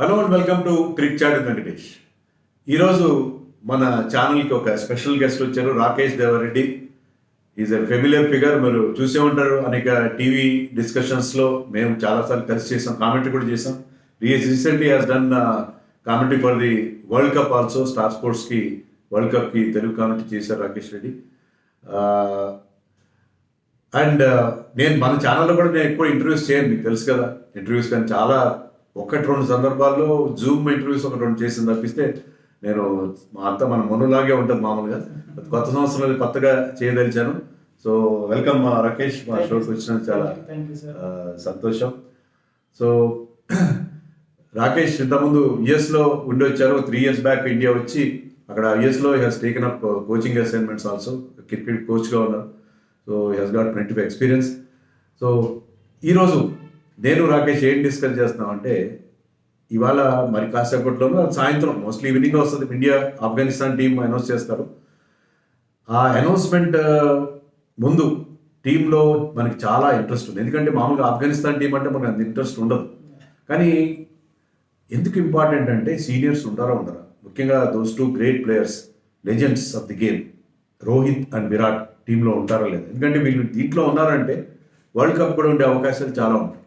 Hello and welcome to crick chat Venkatesh. ఈరోజు మన ఛానల్కి ఒక స్పెషల్ గెస్ట్ వచ్చారు, Rakesh Devareddy. Is a familiar figure, మీరు చూసే ఉంటారు. అనేక టీవీ డిస్కషన్స్లో మేము చాలాసార్లు కలిసి చేసాం, కామెంటరీ కూడా చేసాం. Recently has done commentary for the world cup also. Star స్పోర్ట్స్కి వరల్డ్ కప్కి తెలుగు కామెంటరీ చేశారు రాకేష్ రెడ్డి. అండ్ నేను మన ఛానల్లో కూడా నేను ఎక్కువ ఇంటర్వ్యూస్ చేయను, మీకు తెలుసు కదా. ఇంటర్వ్యూస్ కానీ చాలా ఒకటి రెండు సందర్భాల్లో జూమ్ ఇంటర్వ్యూస్ ఒకటి రెండు చేసింది తప్పిస్తే నేను అంతా మన మొన్నలాగే ఉంటుంది మామూలుగా. కొత్త సంవత్సరంలో కొత్తగా చేయదలిచాను. సో వెల్కమ్ రాకేష్, మా షోకి వచ్చినందుకు చాలా సంతోషం. సో రాకేష్ ఇంతకుముందు యుఎస్లో ఉండి వచ్చారు. 3 years బ్యాక్ ఇండియా వచ్చి అక్కడ యుఎస్లో he has taken up coaching assignments also. Cricket కోచ్గా ఉన్నారు. So he has got plenty of experience. So ఈరోజు నేను రాకేష్ ఏం డిస్కస్ చేస్తున్నామంటే, ఇవాళ మరి కాసేపట్లోనూ సాయంత్రం మోస్ట్లీ ఈవినింగ్ వస్తుంది, ఇండియా ఆఫ్ఘనిస్తాన్ టీం అనౌన్స్ చేస్తారు. ఆ అనౌన్స్మెంట్ ముందు టీంలో మనకి చాలా ఇంట్రెస్ట్ ఉంది. ఎందుకంటే మామూలుగా ఆఫ్ఘనిస్తాన్ టీం అంటే మనకు అంత ఇంట్రెస్ట్ ఉండదు. కానీ ఎందుకు ఇంపార్టెంట్ అంటే సీనియర్స్ ఉండరా, ముఖ్యంగా those 2 great players, legends of the game, Rohit and Virat టీంలో ఉంటారా లేదు. ఎందుకంటే వీళ్ళు దీంట్లో ఉన్నారంటే వరల్డ్ కప్ కూడా ఉండే అవకాశాలు చాలా ఉంటాయి.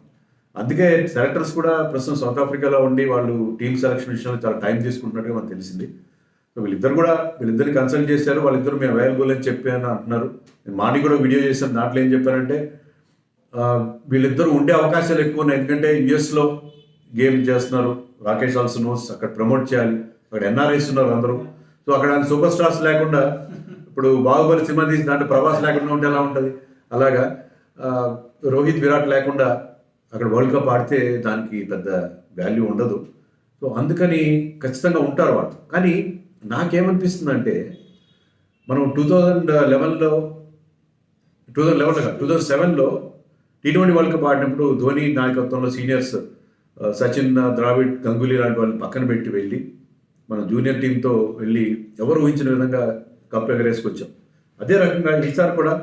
అందుకే సెలెక్టర్స్ కూడా ప్రస్తుతం సౌత్ ఆఫ్రికాలో ఉండి వాళ్ళు టీమ్ సెలక్షన్ విషయంలో చాలా టైం తీసుకుంటున్నట్టుగా మనకు తెలిసింది. సో వీళ్ళిద్దరిని కన్సల్ట్ చేశారు. వాళ్ళిద్దరు మేము అవైలబుల్ అని చెప్పాను అంటున్నారు. నేను మార్నింగ్ కూడా వీడియో చేశాను, దాంట్లో ఏం చెప్పారంటే వీళ్ళిద్దరు ఉండే అవకాశాలు ఎక్కువ ఉన్నాయి. ఎందుకంటే యుఎస్లో గేమ్ చేస్తున్నారు. రాకేష్ ఆల్సో నోస్, అక్కడ ప్రమోట్ చేయాలి. అక్కడ ఎన్ఆర్ఐస్ ఉన్నారు అందరూ. సో అక్కడ సూపర్ స్టార్స్ లేకుండా, ఇప్పుడు బాహుబలి సినిమా తీసి దాంట్లో ప్రభాస్ లేకుండా ఉంటే ఎలా ఉంటుంది, అలాగా రోహిత్ విరాట్ లేకుండా అక్కడ వరల్డ్ కప్ ఆడితే దానికి పెద్ద వాల్యూ ఉండదు. సో అందుకని ఖచ్చితంగా ఉంటారు వాళ్ళు. కానీ నాకేమనిపిస్తుందంటే, మనం 2007లో T20 వరల్డ్ కప్ ఆడినప్పుడు ధోని నాయకత్వంలో సీనియర్స్ సచిన్, ద్రావిడ్, గంగూలీ లాంటి వాళ్ళని పక్కన పెట్టి వెళ్ళి మనం జూనియర్ టీంతో వెళ్ళి ఎవరు ఊహించిన విధంగా కప్ ఎగరేసుకొచ్చాం. అదే రకంగా ఈసారి కూడా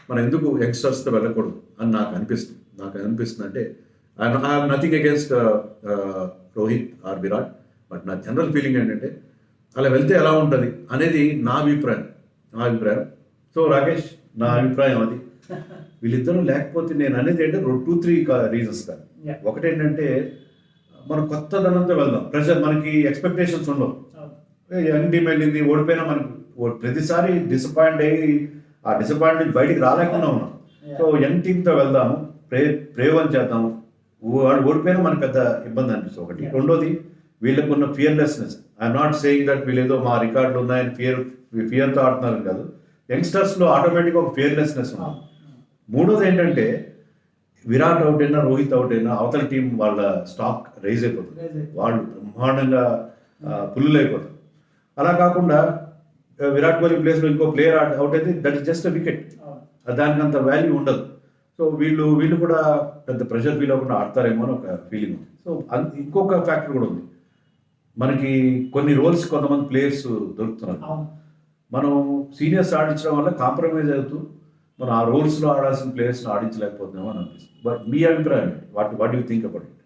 మనం ఎందుకు యంగ్స్టర్స్తో వెళ్ళకూడదు అని నాకు అనిపిస్తుంది అంటే I have nothing against Rohit or Virat, but నా జనరల్ ఫీలింగ్ ఏంటంటే అలా వెళ్తే ఎలా ఉంటుంది అనేది నా అభిప్రాయం. సో రాకేష్, నా అభిప్రాయం అది. వీళ్ళిద్దరూ లేకపోతే నేను అనేది ఏంటంటే 2-3 రీజన్స్ కాదు. ఒకటేంటంటే మనం కొత్త ధనంతో వెళ్దాం. ప్రెషర్, మనకి ఎక్స్పెక్టేషన్స్ ఉండవు. యంగ్ టీం వెళ్ళింది, ఓడిపోయినా మనకు ప్రతిసారి డిసప్పాయింట్ అయ్యి ఆ డిసప్పాయింట్మెంట్ బయటికి రాలేకుండా ఉన్నాం. సో యంగ్ టీంతో వెళ్దాము, ప్రయోగం చేద్దాము. వాడు ఓడిపోయినా మనకు పెద్ద ఇబ్బంది అనిపిస్తుంది ఒకటి. రెండోది, వీళ్ళకున్న fearlessness. I'm not saying that వీళ్ళేదో మా రికార్డులు ఉన్నాయని ఫియర్తో ఆడుతున్నారు కాదు. యంగ్స్టర్స్లో ఆటోమేటిక్గా ఒక ఫియర్లెస్నెస్ ఉంది. మూడోది ఏంటంటే, విరాట్ అవుట్ అయినా రోహిత్ అవుట్ అయినా అవతల టీం వాళ్ళ స్టాక్ రైజ్ అయిపోతుంది. వాళ్ళు బ్రహ్మాండంగా పుల్లులు అయిపోతారు. అలా కాకుండా విరాట్ కోహ్లీ ప్లేస్లో ఇంకో ప్లేయర్ అవుట్ అయితే that is just a wicket, దానికి అంత వాల్యూ ఉండదు. సో వీళ్ళు కూడా పెద్ద ప్రెషర్ ఫీల్ అవ్వకుండా ఆడతారేమో అని ఒక ఫీలింగ్ ఉంది. సో ఇంకొక ఫ్యాక్టర్ కూడా ఉంది, మనకి కొన్ని రోల్స్ కొంతమంది ప్లేయర్స్ దొరుకుతున్నారు. మనం సీనియర్స్ ఆడించడం వల్ల కాంప్రమైజ్ అవుతూ మనం ఆ రోల్స్లో ఆడాల్సిన ప్లేయర్స్ని ఆడించలేకపోతున్నామో అని అనిపిస్తుంది. బట్ మీ అభిప్రాయం what you think about it?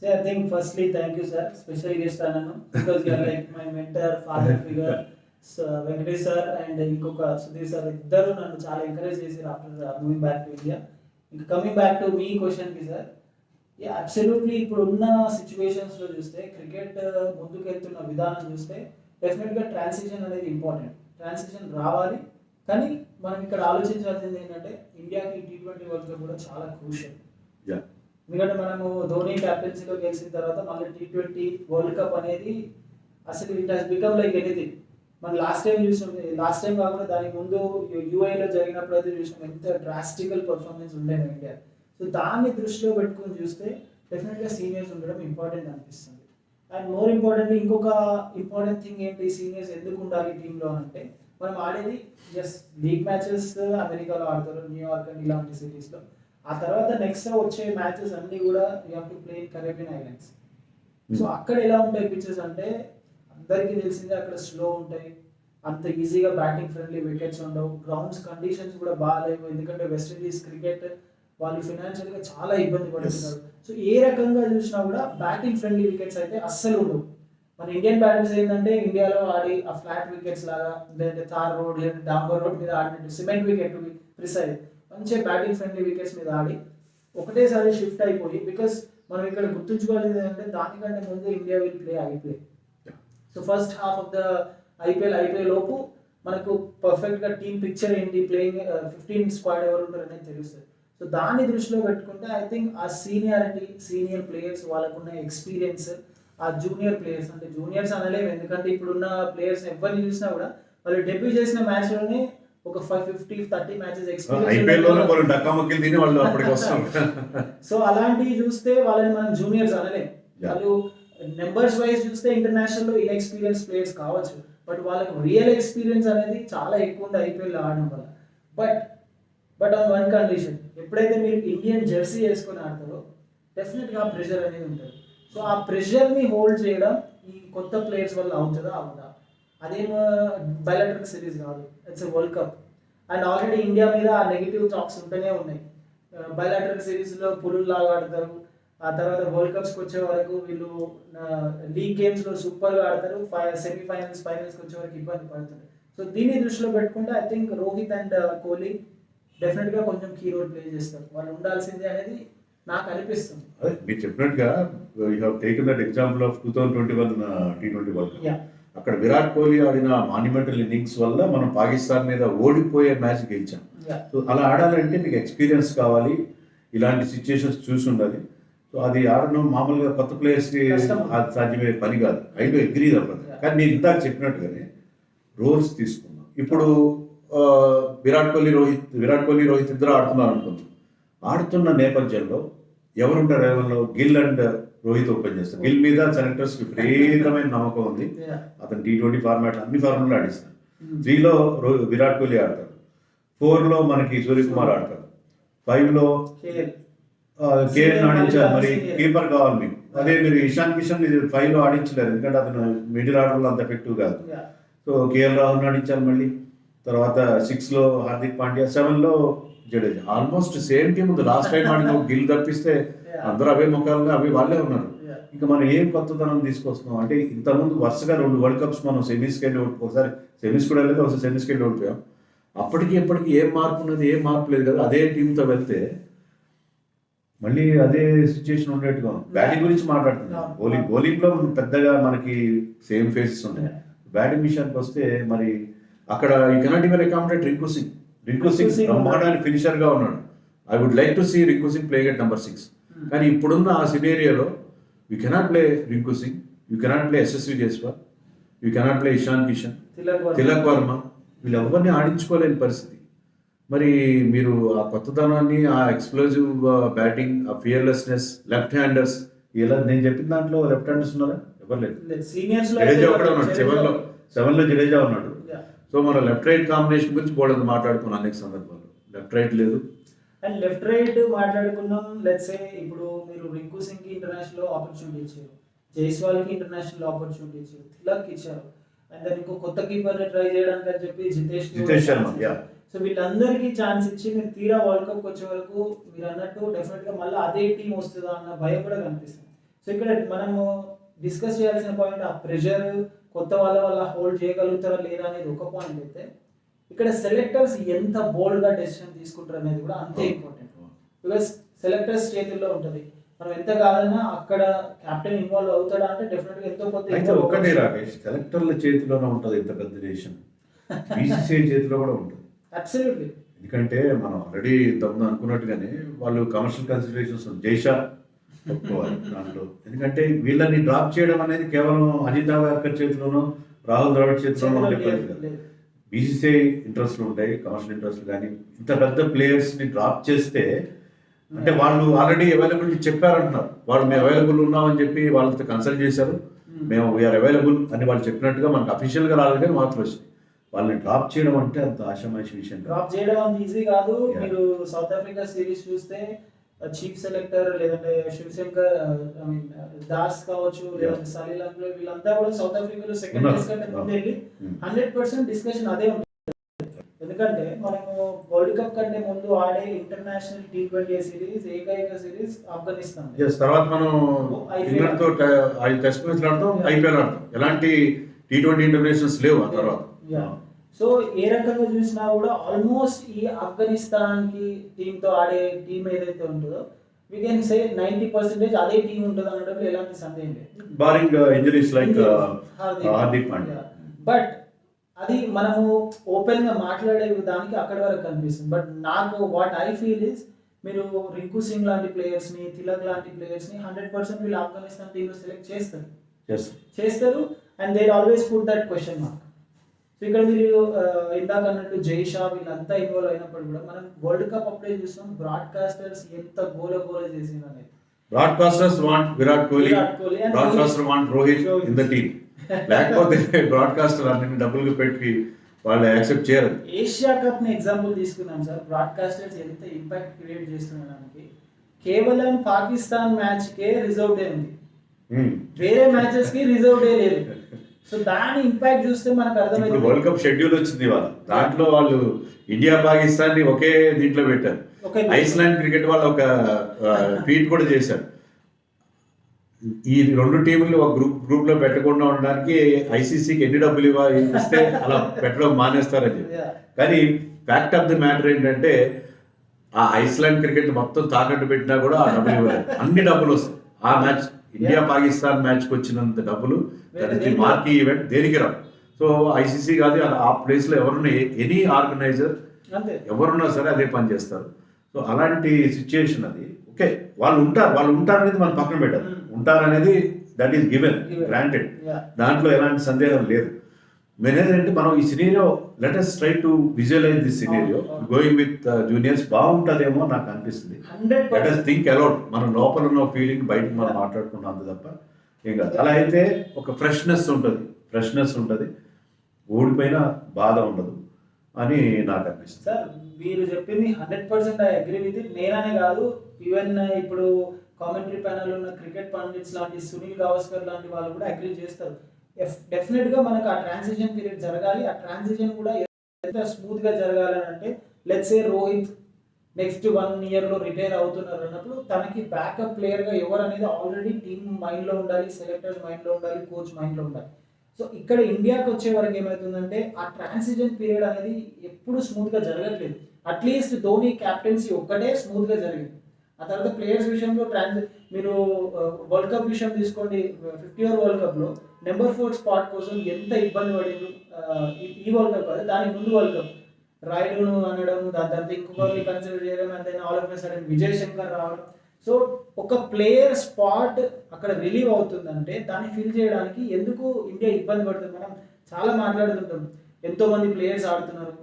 Sir, I think firstly, thank you, sir. Special guest Ananu, because you are like my mentor, father figure. So Venkatesh sir and inkoka Sudhir sir iddaru nannu chaala encourage chesaru after moving back to India. Inka coming back to me question ki sir, yeah, absolutely. ఇప్పుడు ఉన్న situations లో చూస్తే cricket ముందుకు వెళ్తున్న విధానం చూస్తే definite గా transition అనేది ఇంపార్టెంట్. ట్రాన్సిషన్ రావాలి. కానీ మనం ఇక్కడ ఆలోచించాల్సింది ఏంటంటే, ఇండియాకి T20 వరల్డ్ కప్ కూడా చాలా క్రూషియల్. ఎందుకంటే మనము ధోని క్యాప్టెన్సీలో గెలిచిన తర్వాత మళ్ళీ T20 వరల్డ్ కప్ అనేది అసలు it has become like anything. మనం లాస్ట్ టైం కాకుండా దానికి ముందు యూఐలో జరిగినప్పుడు అయితే చూసాం ఎంత డ్రాస్టికల్ పర్ఫార్మెన్స్ ఉండేది ఇండియా. సో దాన్ని దృష్టిలో పెట్టుకుని చూస్తే డెఫినెట్గా సీనియర్స్ ఉండడం ఇంపార్టెంట్ అనిపిస్తుంది. అండ్ మోర్ ఇంపార్టెంట్లీ ఇంకొక ఇంపార్టెంట్ థింగ్ ఏంటి, సీనియర్స్ ఎందుకు ఉండాలి టీంలో అంటే, మనం ఆడేది జస్ట్ లీగ్ మ్యాచెస్ అమెరికాలో ఆడతారు, న్యూయార్క్ అండ్ ఇలాంటి సిటీస్లో. ఆ తర్వాత నెక్స్ట్ వచ్చే మ్యాచెస్ అన్నీ కూడా you have to play in Caribbean islands. So అక్కడ ఎలా ఉంటాయి పిచెస్ అంటే, అందరికీ తెలిసిందే అక్కడ స్లో ఉంటాయి, అంత ఈజీగా బ్యాటింగ్ ఫ్రెండ్లీ వికెట్స్ ఉండవు, గ్రౌండ్స్ కండిషన్స్ కూడా బాగాలేవు. ఎందుకంటే వెస్టిండీస్ క్రికెట్ వాళ్ళు ఫినాన్షియల్ గా చాలా ఇబ్బంది పడుతున్నారు. సో ఏ రకంగా చూసినా కూడా బ్యాటింగ్ ఫ్రెండ్లీ వికెట్స్ అయితే అస్సలు ఉండవు. మన ఇండియన్ బ్యాటర్స్ ఏంటంటే ఇండియాలో ఆడి ఆ ఫ్లాట్ వికెట్స్ లాగా లేదంటే తార్ రోడ్ లేదంటే డాంబర్ రోడ్ మీద ఆడినట్టు సిమెంట్ వికెట్ ప్రిసైజ్ మంచిగా బ్యాటింగ్ ఫ్రెండ్లీ వికెట్స్ మీద ఆడి ఒకటేసారి షిఫ్ట్ అయిపోయి, బికాస్ మనం ఇక్కడ గుర్తుంచుకోవాల్సింది ఏంటంటే దానికంటే ముందు India will play IPL. So first half of the IPL లోపు మనకు పర్ఫెక్ట్ గా టీమ్ పిక్చర్ ఏంటి, ప్లేయింగ్ 15 స్క్వాడ్ ఎవరు ఉంటారు అనేది తెలుస్తుంది. సో దాన్ని దృష్టిలో పెట్టుకుంటే ఐ థింక్ ఆ సీనియారిటీ, సీనియర్ ప్లేయర్స్ వాళ్ళకున్న ఎక్స్పీరియన్స్, ఆ జూనియర్ ప్లేయర్స్ అంటే జూనియర్స్ అనలేము, ఎందుకంటే ఇప్పుడున్న ప్లేయర్స్ ఎవరిని చూసినా కూడా వాళ్ళు డెబ్యూ చేసిన మ్యాచ్ లోనే ఒక 50-30 మ్యాచెస్ ఎక్స్పీరియన్స్. సో అలాంటివి చూస్తే వాళ్ళని మనం జూనియర్స్ అనలేం. వాళ్ళు నెంబర్స్ వైజ్ చూస్తే ఇంటర్నేషనల్ లో ఇన్ఎక్స్పీరియన్స్ ప్లేయర్స్ కావచ్చు, బట్ వాళ్ళకి రియల్ ఎక్స్పీరియన్స్ అనేది చాలా ఎక్కువ ఉంది ఐపీఎల్ ఆడడం వల్ల. బట్ ఆన్ వన్ కండిషన్, ఎప్పుడైతే మీరు ఇండియన్ జెర్సీ వేసుకొని ఆడతారో డెఫినెట్ గా ప్రెషర్ అనేది ఉంటుంది. సో ఆ ప్రెషర్ ని హోల్డ్ చేయడం ఈ కొత్త ప్లేయర్స్ వల్ల అవుతుందా అవుదా, అదేమో బయలాటరల్ సిరీస్ కాదు, it's world cup. And already India మీద ఆ నెగిటివ్ టాక్స్ ఉంటూనే ఉన్నాయి. బయలాటరల్ సిరీస్ లో పులులు లాగా ఆడతారు, ఆ తర్వాత వరల్డ్ కప్స్కి వచ్చే వరకు వీళ్ళు లీగ్ గేమ్స్ లో సూపర్ గా ఆడతారు, సెమీఫైనల్స్ ఫైనల్స్కి వచ్చే వరకు ఇబ్బంది పడుతుంది. సో దీన్ని దృష్టిలో పెట్టుకుంటే I think Rohit and Kohli definite గా కొంచెం కీ రోల్ ప్లే చేస్తారు, వాళ్ళు ఉండాల్సిందే అనేది నాకు అనిపిస్తుంది. అదే మీరు చెప్పినట్టుగా you have taken that example of 2021 T20 world cup. అక్కడ విరాట్ కోహ్లీ ఆడిన మాన్యుమెంటల్ ఇన్నింగ్స్ వల్ల మనం పాకిస్తాన్ మీద ఓడిపోయే మ్యాచ్ గెలిచాం. సో అలా ఆడాలంటే మీకు ఎక్స్పీరియన్స్ కావాలి, ఇలాంటి సిచ్యుయేషన్స్ చూసి ఉండాలి. సో అది ఆడడం మామూలుగా కొత్త ప్లేయర్స్కి అది సాధ్యమయ్యే పని కాదు. ఐ డు అగ్రీ తప్పదు. కానీ మీరు ఇందాక చెప్పినట్టుగానే రోల్స్ తీసుకున్నాం. ఇప్పుడు విరాట్ కోహ్లీ రోహిత్ ఇద్దరు ఆడుతున్నారు అనుకుందాం. ఆడుతున్న నేపథ్యంలో ఎవరుంటారు లెవెల్లో? గిల్ అండ్ రోహిత్ ఓపెన్ చేస్తారు. గిల్ మీద సెలెక్టర్స్ విపరీతమైన నమ్మకం ఉంది. అతను T20 ఫార్మాట్ అన్ని ఫార్మాట్లు ఆడిస్తారు. 3లో విరాట్ కోహ్లీ ఆడతారు, 4లో మనకి సూర్యకుమార్ ఆడతారు, 5లో కేఎల్ ఆడించారు. మరి కీపర్ కావాలి మీకు. అదే మీరు ఇషాన్ కిషన్ 5లో ఆడించలేరు, ఎందుకంటే అతను మిడిల్ ఆర్డర్లో అంత ఎఫెక్టివ్ కాదు. సో కేఎల్ రాహుల్ ఆడించాలి మళ్ళీ. తర్వాత 6లో హార్దిక్ పాండ్యా, 7లో జడేజా. ఆల్మోస్ట్ సేమ్ టీం ఉంది. లాస్ట్ టైం ఆడిన గిల్ తప్పిస్తే అందరూ అవే ముఖాలుగా అవి వాళ్ళే ఉన్నారు. ఇంకా మనం ఏం కొత్తదనం తీసుకొస్తున్నాం అంటే, ఇంతకుముందు వరుసగా 2 వరల్డ్ కప్స్ మనం సెమీస్కి వెళ్ళి ఒకసారి సెమీస్ కూడా వెళ్ళలేదు, ఒకసారి సెమీస్కి వెళ్ళి ఓడిపోయాం. అప్పటికి ఇప్పటికి ఏం మార్పు ఉన్నది? ఏం మార్పు లేదు కదా. అదే టీంతో వెళ్తే మళ్ళీ అదే సిచ్యుయేషన్ ఉండేట్టుగా. బ్యాటింగ్ గురించి మాట్లాడుతున్నాం, బౌలింగ్లో పెద్దగా మనకి సేమ్ ఫేసెస్ ఉన్నాయి. బ్యాటింగ్ విషయానికి వస్తే మరి అక్కడ ఈ cannot even accommodate Rinku Singh బ్రహ్మాండానికి ఫినిషర్ గా ఉన్నాడు. I would like to see Rinku Singh playing at number 6. కానీ ఇప్పుడున్న ఆ సినేరియోలో you cannot play Rinku Singh, you cannot play Yashasvi Jaiswal, you cannot play Ishan Kishan, Tilak Varma, వీళ్ళు ఎవరిని ఆడించుకోలేని పరిస్థితి. మరి మీరు ఆ కొత్తదనాన్ని, ఆ ఎక్స్ప్లోజివ్ బ్యాటింగ్, ఆ ఫియర్లెస్నెస్, లెఫ్ట్ హ్యాండర్స్, ఇలా నేను చెప్పిన దాంట్లో లెఫ్ట్ హ్యాండర్స్ ఉన్నారా? ఎవరు లేదు. జడేజా ఒకటే ఉన్నాడు. 7లో జడేజా ఉన్నాడు. సో మన లెఫ్ట్ రైట్ కాంబినేషన్ గురించి బోర్డు మాట్లాడుకున్నాం అనేక సందర్భాల్లో. లెఫ్ట్ రైట్ లేదు. అండ్ లెఫ్ట్ రైట్ మాట్లాడుకున్నాం. లెట్స్ సే ఇప్పుడు మీరు రింకు సింగ్ కి ఇంటర్నేషనల్ ఆపర్చునిటీ ఇచ్చారు, జైస్వాల్ కి ఇంటర్నేషనల్ ఆపర్చునిటీ ఇచ్చారు, తిలక్ ఇచ్చారు, అండ్ దాని ఇంకో కొత్త కీపర్ ట్రై చేయడానికి అని చెప్పి జితేష్ శర్మ. సో వీళ్ళందరికీ ఛాన్స్ ఇచ్చి మీరు తీరా వరల్డ్ కప్ వచ్చే వరకు మీరు అన్నట్టు డెఫినెట్ గా మళ్ళీ అదే టీం వస్తుందా అన్న భయం కూడా కనిపిస్తుంది. సో ఇక్కడ మనము డిస్కస్ చేయాల్సిన పాయింట్ ఆ ప్రెషర్ కొత్త వాళ్ళ వల్ల హోల్డ్ చేయగలుగుతారా లేదా అనేది ఒక పాయింట్ అయితే, ఇక్కడ సెలెక్టర్స్ ఎంత బోల్డ్ గా డెసిషన్ తీసుకుంటారు అనేది కూడా అంతే ఇంపార్టెంట్. బికాస్ సెలెక్టర్స్ చేతుల్లో ఉంటుంది. మనం ఎంత కాదన్నా అక్కడ కెప్టెన్ ఇన్వాల్వ్ అవుతాడా అంటే డెఫినెట్ గా ఎంతో కొంత. ఒక్కటే రాకేష్, సెలెక్టర్ల చేతిలోనే ఉంటుంది ఇంత పెద్ద డెసిషన్. BCCI చేతిలో కూడా ఉంటుంది. అబ్సల్యూట్లీ. ఎందుకంటే మనం ఆల్రెడీ ఇంతకుముందు అనుకున్నట్టుగానే వాళ్ళు కమర్షియల్ కన్సిడరేషన్స్ జైషా ఒప్పుకోవాలి దాంట్లో. ఎందుకంటే వీళ్ళని డ్రాప్ చేయడం అనేది కేవలం అజిత్ అగర్కర్ చేతిలోనో రాహుల్ ద్రావిడ్ చేతిలోనో ఉండేది కదా. BCCI ఇంట్రెస్ట్లు ఉంటాయి, కమర్షియల్ ఇంట్రెస్ట్లు. కానీ ఇంత పెద్ద ప్లేయర్స్ని డ్రాప్ చేస్తే అంటే వాళ్ళు ఆల్రెడీ అవైలబిలిటీ చెప్పారంటున్నారు. వాళ్ళు మేము అవైలబుల్ ఉన్నామని చెప్పి వాళ్ళతో కన్సల్ట్ చేశారు. మేము వీఆర్ అవైలబుల్ అని వాళ్ళు చెప్పినట్టుగా మనకు అఫీషియల్గా రాలేదు, కానీ మాత్రం వచ్చింది. వాళ్ళని డ్రాప్ చేయడం అంటే అంత ఆషామాషి విషయం. డ్రాప్ చేయడం అంత ఈజీ కాదు. మీరు సౌత్ ఆఫ్రికా సిరీస్ చూస్తే చీఫ్ సెలెక్టర్ లేదంటే శివశంకర్ దాస్ కావచ్చు, లేదంటే సలీల్ అంకుల్, వీళ్ళంతా కూడా సౌత్ ఆఫ్రికాలో సెకండ్ టెస్ట్ కంటే ముందు వెళ్ళి 100% డిస్కషన్ అదే ఉంటుంది. ఎందుకంటే మనము వరల్డ్ కప్ కంటే ముందు ఆడే ఇంటర్నేషనల్ T20 సిరీస్ ఏకైక సిరీస్ ఆఫ్ఘనిస్తాన్. తర్వాత మనం IPL. ఇంగ్లాండ్తో టెస్ట్ మ్యాచ్ ఆడతాం, ఐపీఎల్ ఆడతాం. ఎలాంటి T20 ఇంటర్నేషనల్స్ లేవు ఆ తర్వాత. సో ఏ రకంగా చూసినా కూడా ఆల్మోస్ట్ ఈ ఆఫ్ఘనిస్తాన్ కి టీమ్ తో ఆడే టీం ఏదైతే ఉంటుందో వి కెన్ సే 90% అదే టీం ఉంటుంది అనడంలో ఎలాంటి సందేహం లేదు. Barring injuries like Hardik Pandya. But అది మనము ఓపెన్ గా మాట్లాడే దానికి అక్కడి వరకు కనిపిస్తుంది. బట్ నాకు వాట్ ఐ ఫీల్ ఇస్ మీరు రింకు సింగ్ లాంటి ప్లేయర్స్ ని, తిలక్ లాంటి ప్లేయర్స్ ని 100% వీళ్ళు ఆఫ్ఘనిస్తాన్ టీమ్ లో సెలెక్ట్ చేస్తారు and they always put that question mark. So ఇక్కడ మీరు ఇందాక అన్నట్టు జైషా వీళ్ళంతా ఇన్వాల్వ్ అయినప్పుడు కూడా మనం వరల్డ్ కప్ అప్పుడే చూస్తాం బ్రాడ్కాస్టర్స్ ఎంత గోల చేసింది అనేది. Broadcasters want Virat Kohli, broadcaster want Rohit in the team. లేకపోతే బ్రాడ్కాస్టర్ అన్ని డబ్బులు పెట్టి వాళ్ళు యాక్సెప్ట్ చేయరు. ఏషియా కప్ ని ఎగ్జాంపుల్ తీసుకున్నాం సార్, బ్రాడ్కాస్టర్స్ ఎంత ఇంపాక్ట్ క్రియేట్ చేస్తున్నానికి కేవలం పాకిస్తాన్ మ్యాచ్ కే రిజర్వ్ డే ఉంది, వేరే మ్యాచెస్ కి రిజర్వ్ డే లేదు. సో దాని ఇంపాక్ట్ చూస్తే మనకు అర్థమైంది. వరల్డ్ కప్ షెడ్యూల్ వచ్చింది వాళ్ళ దాంట్లో వాళ్ళు ఇండియా పాకిస్తాన్ ని ఒకే దీంట్లో పెట్టారు. ఐస్లాండ్ క్రికెట్ వాళ్ళు ఒక ట్వీట్ కూడా చేశారు, ఈ రెండు టీములు ఒక గ్రూప్ లో పెట్టకుండా ఉండడానికి ఐసీసీకి ఎన్ని డబ్బులు ఇస్తే అలా పెట్టడం మానేస్తారని చెప్పి. కానీ ఫ్యాక్ట్ ఆఫ్ ది మ్యాటర్ ఏంటంటే ఆ ఐస్లాండ్ క్రికెట్ మొత్తం తాకట్టు పెట్టినా కూడా ఆ డబ్బులు ఇవ్వలేదు, అన్ని డబ్బులు వస్తాయి. ఆ మ్యాచ్ ఇండియా పాకిస్తాన్ మ్యాచ్కి వచ్చినంత డబ్బులు మార్కీ ఈవెంట్ దేనికి రావు. సో ఐసీసీ కాదు ఆ ప్లేస్ లో ఎవరున్నా ఎనీ ఆర్గనైజర్ ఎవరున్నా సరే అదే పని చేస్తారు. సో అలాంటి సిచ్యుయేషన్ అది. ఓకే వాళ్ళు ఉంటారనేది మనం పక్కన పెట్టాలి, ఉంటారనేది దట్ ఈస్ గివెన్ గ్రాంటెడ్, దాంట్లో ఎలాంటి సందేహం లేదు. ఏంటంటే మనం ఈ scenario let us try to visualize this scenario going with juniors బాగుంటుందేమో నాకు అనిపిస్తుంది. లెట్ us థింక్ అలౌట్, మనం లోపల ఉన్న ఫీలింగ్ బయటకు మనం మాట్లాడుకున్నాం అంత తప్ప ఏం కాదు. అలా అయితే ఒక ఫ్రెష్నెస్ ఉంటుంది, ఓడిపోయిన బాధ ఉండదు అని నాకు అనిపిస్తుంది. సార్ మీరు చెప్పింది 100% ఐ అగ్రీ విత్ ఇట్. నేననే కాదు, ఈవెన్ ఇప్పుడు కామెంటరీ ప్యానల్ ఉన్న క్రికెట్ పండిట్స్ లాంటి సునీల్ గవాస్కర్ లాంటి వాళ్ళు కూడా అగ్రీ చేస్తారు. డెఫినెట్ గా మనకు ఆ ట్రాన్సిషన్ పీరియడ్ జరగాలి. ఆ ట్రాన్సిషన్ కూడా ఎంత స్మూత్ గా జరగాలని అంటే let's say Rohit next 1 year లో రిటైర్ అవుతున్నారు అన్నప్పుడు తనకి బ్యాకప్ ప్లేయర్ గా ఎవరు అనేది ఆల్రెడీ టీమ్ మైండ్ లో ఉండాలి, సెలెక్టర్స్ మైండ్ లో ఉండాలి, కోచ్ మైండ్ లో ఉండాలి. సో ఇక్కడ ఇండియాకి వచ్చే వరకు ఏమవుతుందంటే ఆ ట్రాన్సిషన్ పీరియడ్ అనేది ఎప్పుడు స్మూత్ గా జరగట్లేదు. అట్లీస్ట్ ధోని క్యాప్టెన్సీ ఒక్కటే స్మూత్ గా జరిగింది. ఆ తర్వాత ప్లేయర్స్ విషయంలో మీరు వరల్డ్ కప్ విషయం తీసుకోండి, 50 over వరల్డ్ కప్ లో నెంబర్ 4 స్పాట్ కోసం ఎంత ఇబ్బంది పడింది. ఈ వరల్డ్ కప్ అదే దానికి ముందు వరల్డ్ కప్ రాయుడును అనడం, దాని తర్వాత ఇంకొకరిని కన్సిడర్ చేయడం, and then all of a sudden Vijay Shankar రావడం. సో ఒక ప్లేయర్ స్పాట్ అక్కడ రిలీవ్ అవుతుందంటే దాన్ని ఫిల్ చేయడానికి ఎందుకు ఇండియా ఇబ్బంది పడుతుంది. మనం చాలా మాట్లాడుతుంటాం, ఎంతో మంది ప్లేయర్స్ ఆడుతున్నారు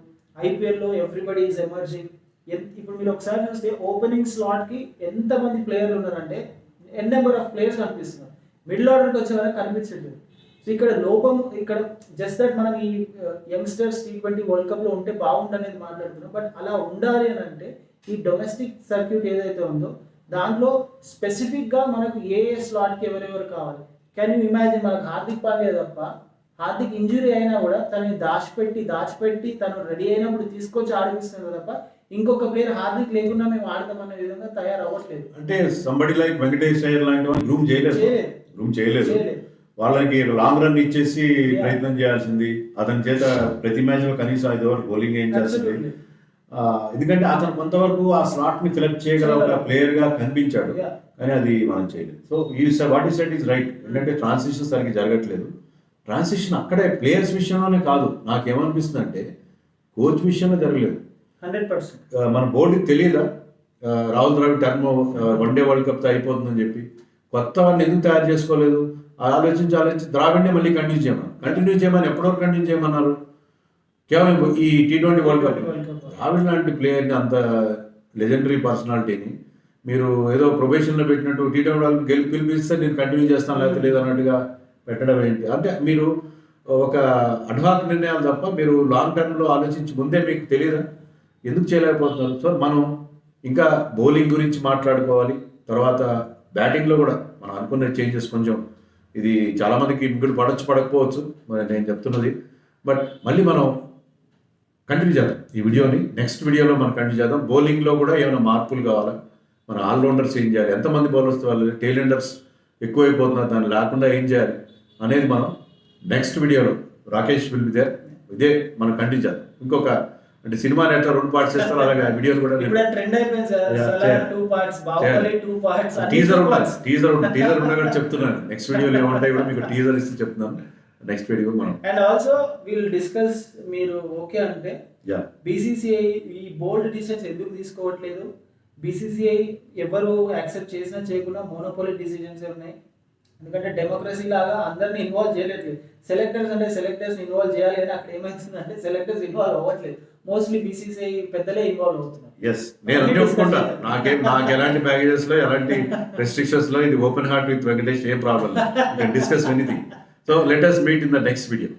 ఐపీఎల్ లో, ఎవ్రీబడి ఈజ్ ఎమర్జింగ్. ఇప్పుడు మీరు ఒకసారి చూస్తే ఓపెనింగ్ స్లాట్ కి ఎంత మంది ప్లేయర్లు ఉన్నారంటే ఎన్ నెంబర్ ఆఫ్ ప్లేయర్స్ కనిపిస్తున్నారు, మిడిల్ ఆర్డర్కి వచ్చే వరకు కనిపించట్లేదు. సో ఇక్కడ లోపం ఇక్కడ జస్ట్ దట్ మనం ఈ యంగ్స్టర్స్ T20 వరల్డ్ కప్ లో ఉంటే బాగుండనేది మాట్లాడుతున్నాం. బట్ అలా ఉండాలి అని అంటే ఈ డొమెస్టిక్ సర్క్యూట్ ఏదైతే ఉందో దాంట్లో స్పెసిఫిక్ గా మనకు ఏ స్లాట్ కి ఎవరెవరు కావాలి. కెన్ యూ ఇమాజిన్ మనకు హార్దిక్ పాండ్యా తప్ప, హార్దిక్ ఇంజురీ అయినా కూడా తనని దాచిపెట్టి తను రెడీ అయినప్పుడు తీసుకొచ్చి ఆడిపిస్తున్నారు తప్ప ఇంకొక ప్లేయర్ హార్దిక్ లేకుండా మేము ఆడతామనే విధంగా తయారవ్వట్లేదు. అంటే సంబడి లైక్ వెంకటేష్ అయ్యర్ లాంటి వాళ్ళు రూమ్ చేయలేదు. వాళ్ళకి లాంగ్ రన్ ఇచ్చేసి ప్రయత్నం చేయాల్సింది, అతని చేత ప్రతి మ్యాచ్ లో కనీసం 5 overs బౌలింగ్ వేయించాల్సింది. ఎందుకంటే అతను కొంతవరకు ఆ స్లాట్ ని ఫిలప్ చేయగల ఒక ప్లేయర్ గా కనిపించాడు, కానీ అది మనం చేయలేదు. సో వాట్ ఈ సెట్ ఈస్ రైట్. ఎందుకంటే ట్రాన్సిషన్ సరిగ్గా జరగట్లేదు. ట్రాన్సిషన్ అక్కడే ప్లేయర్స్ విషయంలోనే కాదు, నాకేమనిపిస్తుంది అంటే కోచ్ విషయంలో జరగలేదు. 100% మన బోర్డుకి తెలియదా Rahul Dravid term one day world cup అయిపోతుందని చెప్పి కొత్త వాడిని ఎందుకు తయారు చేసుకోలేదు? ఆలోచించి ద్రావిడ్నే మళ్ళీ కంటిన్యూ చేయమని ఎప్పటివరకు కంటిన్యూ చేయమన్నారు? కేవలం ఈ T20 వరల్డ్ కప్. ద్రావిడ్ లాంటి ప్లేయర్ని, అంత లెజెండరీ పర్సనాలిటీని మీరు ఏదో ప్రొబేషన్లో పెట్టినట్టు T20 వరల్డ్ గెలిపిస్తే నేను కంటిన్యూ చేస్తాను లేకపోతే లేదన్నట్టుగా పెట్టడం ఏంటి? అంటే మీరు ఒక అడ్వాక్ నిర్ణయాలు తప్ప మీరు లాంగ్ టర్మ్లో ఆలోచించి ముందే మీకు తెలియదా? ఎందుకు చేయలేకపోతున్నారు? సో మనం ఇంకా బౌలింగ్ గురించి మాట్లాడుకోవాలి. తర్వాత బ్యాటింగ్లో కూడా మనం అనుకున్న చేంజెస్ కొంచెం, ఇది చాలామందికి ఇప్పుడు పడకపోవచ్చు మరి నేను చెప్తున్నది. బట్ మళ్ళీ మనం కంటిన్యూ చేద్దాం ఈ వీడియోని. నెక్స్ట్ వీడియోలో మనం కంటిన్యూ చేద్దాం. బౌలింగ్లో కూడా ఏమైనా మార్పులు కావాలా, మన ఆల్రౌండర్స్ ఏం చేయాలి, ఎంతమంది బౌలర్స్ వాళ్ళు టైలెండర్స్ ఎక్కువైపోతున్నారు, దాన్ని లేకుండా ఏం చేయాలి అనేది మనం నెక్స్ట్ వీడియోలో రాకేష్ విల్ బి దేర్. ఇదే మనం కంటిన్యూ చేద్దాం. ఇంకొక అంటే సినిమాని ఎట్లా 2 పార్ట్స్ చేస్తారో అలాగే వీడియోలు కూడా ఇప్పుడు ట్రెండ్ అయిపోయింది సార్. Yeah, సలార్ చేయాలి. 2 పార్ట్స్, బాహుబలి 2 పార్ట్స్, టీజర్ ఉండాలి. టీజర్ ఉన్నా కూడా చెప్తున్నాను. నెక్స్ట్ వీడియోలో ఏమంటాయి కూడా మీకు టీజర్ ఇస్తే చెప్తున్నాను. నెక్స్ట్ వీడియో మనం అండ్ ఆల్సో విల్ డిస్కస్. మీరు ఓకే అంటే యా బీసీసీఐ ఈ బోల్డ్ డిసిషన్స్ ఎందుకు తీసుకోవట్లేదు, బీసీసీఐ ఎవరు యాక్సెప్ట్ చేసినా చేయకుండా మోనోపోలీ డిసిజన్స్ ఉన్నాయి. ఎందుకంటే డెమోక్రసీ లాగా అందరిని ఇన్వాల్వ్ చేయలేదు. సెలెక్టర్స్ అంటే సెలెక్టర్స్ ఇన్వాల్వ్ చేయాలి అని అక్కడ ఏమైతుందంటే సెలెక్టర్స్ ఇన్వాల్వ్ అవ్వట్లేదు. మోస్ట్లీ బీసీసీఐ పెద్దలే ఇన్వాల్వ్ అవుతున్నారు. ఎస్, నేను అన్నీ ఒప్పుకుంటా. నాకు ఎలాంటి ప్యాకేజెస్ లో ఎలాంటి రెస్ట్రిక్షన్స్ లో ఇది ఓపెన్ హార్ట్ విత్ వెంకటేష్, ఏం problem discuss anything. So let us meet in the next video.